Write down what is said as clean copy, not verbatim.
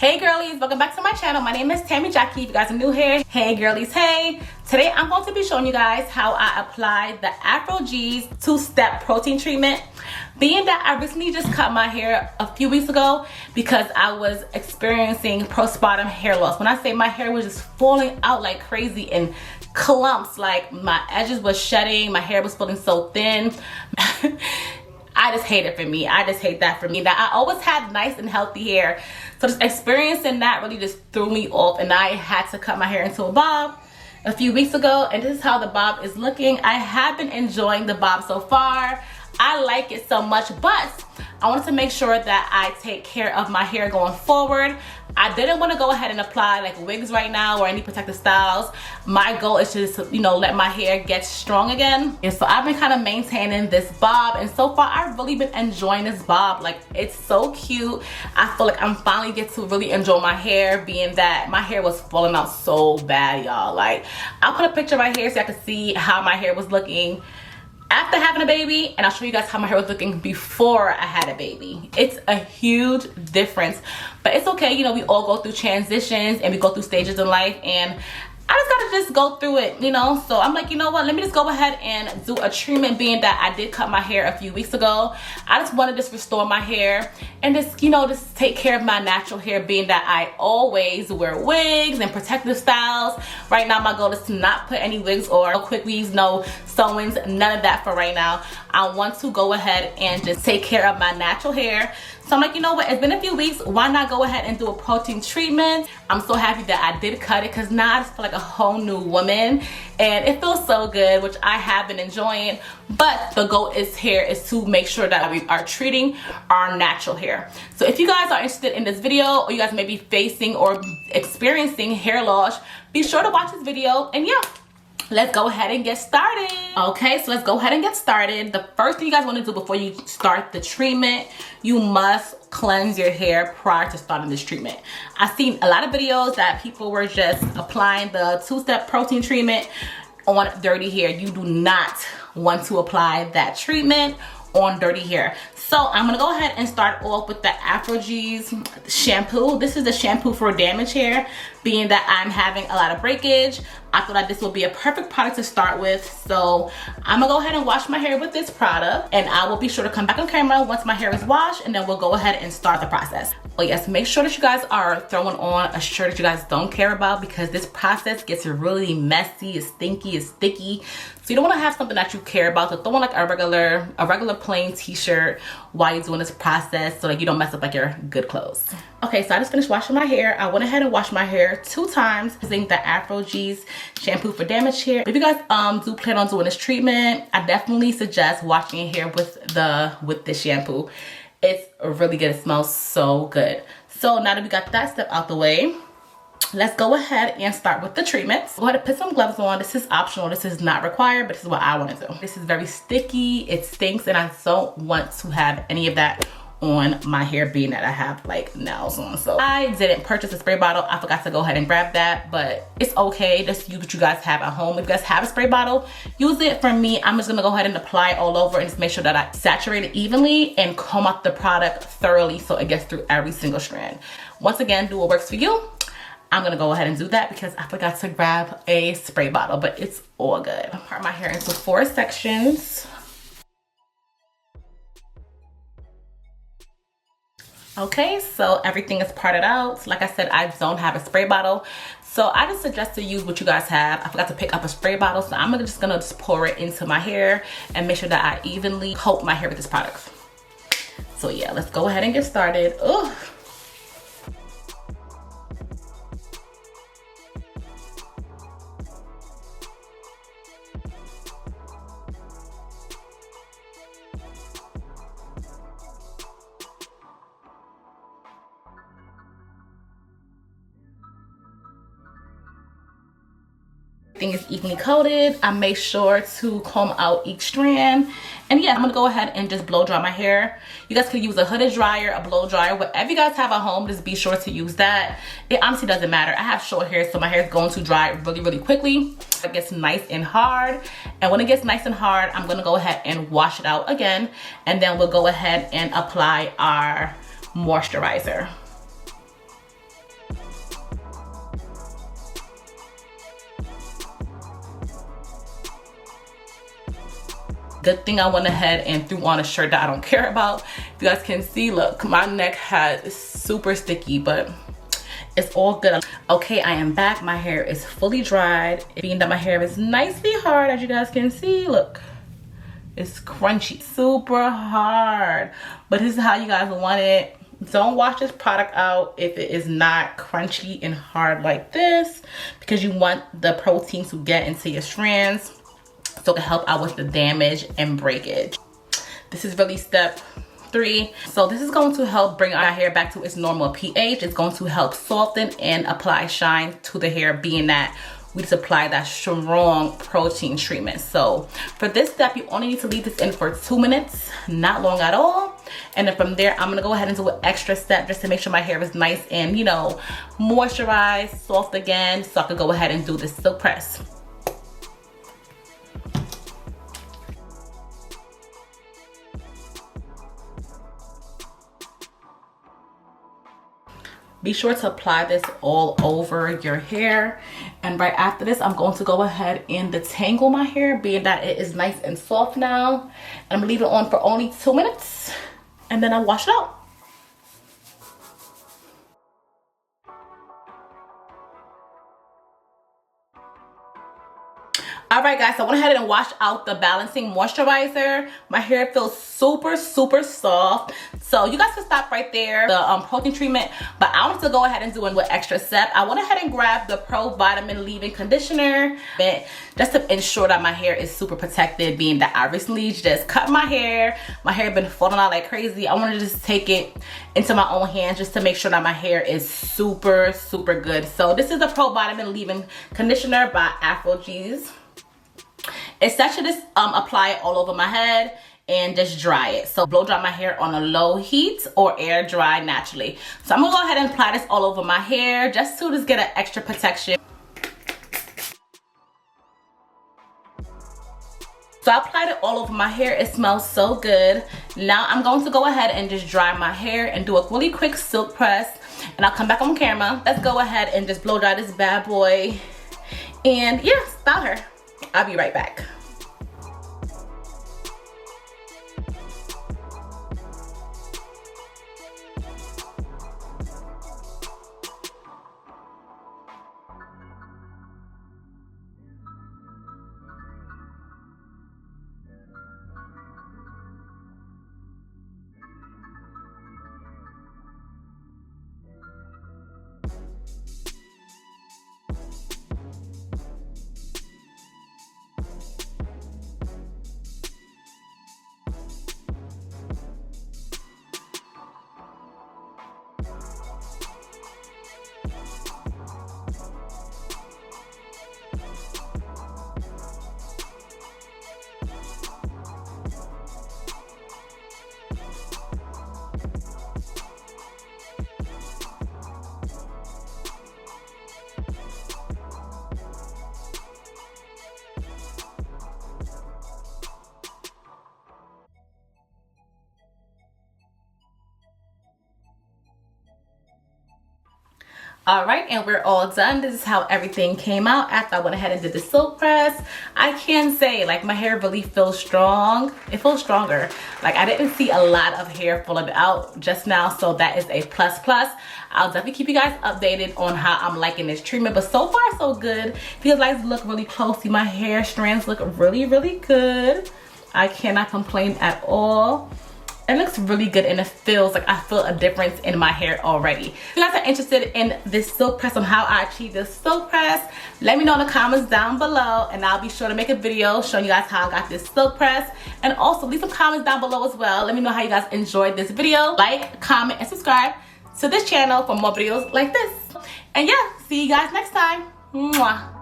Hey girlies, welcome back to my channel. My name is Tamy Jacky. If you guys are new here, hey girlies, hey. Today I'm going to be showing you guys how I apply the Aphogee Two-Step Protein Treatment. Being that I recently just cut my hair a few weeks ago because I was experiencing postpartum hair loss. When I say my hair was just falling out like crazy in clumps, like my edges was shedding, my hair was feeling so thin. I just hate it for me. I just hate that for me. That I always had nice and healthy hair. So just experiencing that really just threw me off, and I had to cut my hair into a bob a few weeks ago, and this is how the bob is looking. I have been enjoying the bob so far. I like it so much, but I wanted to make sure that I take care of my hair going forward. I didn't want to go ahead and apply like wigs right now or any protective styles. My goal is to just, let my hair get strong again. And so I've been kind of maintaining this bob, and so far I've really been enjoying this bob. Like, it's so cute. I feel like I'm finally get to really enjoy my hair, being that my hair was falling out so bad, y'all. Like, I'll put a picture of my hair so I can see how my hair was looking after having a baby, and I'll show you guys how my hair was looking before I had a baby. It's a huge difference, but it's okay. We all go through transitions and we go through stages in life, and I just gotta go through it, So I'm like, what? Let me just go ahead and do a treatment, being that I did cut my hair a few weeks ago. I just want to just restore my hair and just, just take care of my natural hair, being that I always wear wigs and protective styles. Right now, my goal is to not put any wigs or quick weaves, no sew-ins, none of that for right now. I want to go ahead and just take care of my natural hair. So I'm like, it's been a few weeks, why not go ahead and do a protein treatment? I'm so happy that I did cut it, because now I just feel like a whole new woman, and it feels so good, which I have been enjoying. But the goal is to make sure that we are treating our natural hair. So if you guys are interested in this video, or you guys may be facing or experiencing hair loss, be sure to watch this video, and yeah, let's go ahead and get started. Okay, so let's go ahead and get started. The first thing you guys want to do before you start the treatment, you must cleanse your hair prior to starting this treatment. I've seen a lot of videos that people were just applying the two-step protein treatment on dirty hair. You do not want to apply that treatment on dirty hair. So I'm gonna go ahead and start off with the Aphogee shampoo. This is the shampoo for damaged hair, being that I'm having a lot of breakage. I thought that this would be a perfect product to start with. So I'm gonna go ahead and wash my hair with this product, and I will be sure to come back on camera once my hair is washed, and then we'll go ahead and start the process. But yes, make sure that you guys are throwing on a shirt that you guys don't care about, because this process gets really messy, it's stinky, it's sticky. So you don't want to have something that you care about. So throw on like a regular plain t-shirt while you're doing this process, so like you don't mess up like your good clothes. Okay, so I just finished washing my hair. I went ahead and washed my hair 2 times using the Aphogee shampoo for damaged hair. If you guys do plan on doing this treatment, I definitely suggest washing your hair with this shampoo. It's really good. It smells so good. So now that we got that step out the way, let's go ahead and start with the treatment. Go ahead and put some gloves on. This is optional. This is not required, but this is what I want to do. This is very sticky. It stinks, and I don't want to have any of that on my hair, being that I have like nails on. So I didn't purchase a spray bottle. I forgot to go ahead and grab that, but it's okay. Just use what you guys have at home. If you guys have a spray bottle, use it. For me, I'm just gonna go ahead and apply all over and just make sure that I saturate it evenly and comb out the product thoroughly so it gets through every single strand. Once again, do what works for you. I'm gonna go ahead and do that because I forgot to grab a spray bottle, but it's all good. I'll part my hair into 4 sections. Okay, so everything is parted out. Like I said, I don't have a spray bottle, so I just suggest to use what you guys have. I forgot to pick up a spray bottle, so I'm just gonna pour it into my hair and make sure that I evenly coat my hair with this product. So yeah, let's go ahead and get started. Ugh. Is evenly coated. I make sure to comb out each strand, and yeah, I'm gonna go ahead and just blow dry my hair. You guys could use a hooded dryer, a blow dryer, whatever you guys have at home, just be sure to use that. It honestly doesn't matter. I have short hair, so my hair is going to dry really quickly. It gets nice and hard, and when it gets nice and hard, I'm gonna go ahead and wash it out again, and then we'll go ahead and apply our moisturizer. Good thing I went ahead and threw on a shirt that I don't care about. If you guys can see, look, my neck is super sticky, but it's all good. Okay, I am back. My hair is fully dried. Being that my hair is nicely hard, as you guys can see, look. It's crunchy, super hard. But this is how you guys want it. Don't wash this product out if it is not crunchy and hard like this, because you want the protein to get into your strands so it can help out with the damage and breakage. This is really step 3. So this is going to help bring our hair back to its normal pH. It's going to help soften and apply shine to the hair, being that we just apply that strong protein treatment. So for this step, you only need to leave this in for 2 minutes, not long at all. And then from there, I'm gonna go ahead and do an extra step just to make sure my hair is nice and, you know, moisturized, soft again, so I can go ahead and do this silk press. Be sure to apply this all over your hair. And right after this, I'm going to go ahead and detangle my hair, being that it is nice and soft now. And I'm gonna leave it on for only 2 minutes, and then I'll wash it out. All right, guys, so I went ahead and washed out the balancing moisturizer. My hair feels super, super soft. So you guys can stop right there, the protein treatment, but I wanted to go ahead and do an extra step. I went ahead and grabbed the Pro Vitamin Leave-In Conditioner just to ensure that my hair is super protected, being that I recently just cut my hair. My hair been falling out like crazy. I wanted to just take it into my own hands just to make sure that my hair is super, super good. So this is the Pro Vitamin Leave-In Conditioner by Aphogee. It's such to just apply it all over my head and just dry it. So blow dry my hair on a low heat or air dry naturally. So I'm gonna go ahead and apply this all over my hair just to just get an extra protection. So I applied it all over my hair. It smells so good. Now I'm going to go ahead and just dry my hair and do a really quick silk press, and I'll come back on camera. Let's go ahead and just blow dry this bad boy. And yeah, style her. I'll be right back. All right, and we're all done. This is how everything came out after I went ahead and did the silk press. I can say, like, my hair really feels strong. It feels stronger. Like, I didn't see a lot of hair falling out just now, so that is a plus plus. I'll definitely keep you guys updated on how I'm liking this treatment, but so far so good. If you guys look really closely, my hair strands look really, really good. I cannot complain at all. It looks really good, and it feels like I feel a difference in my hair already. If you guys are interested in this silk press, on how I achieved this silk press, let me know in the comments down below, and I'll be sure to make a video showing you guys how I got this silk press. And also leave some comments down below as well. Let me know how you guys enjoyed this video. Like, comment, and subscribe to this channel for more videos like this. And yeah, see you guys next time. Mwah.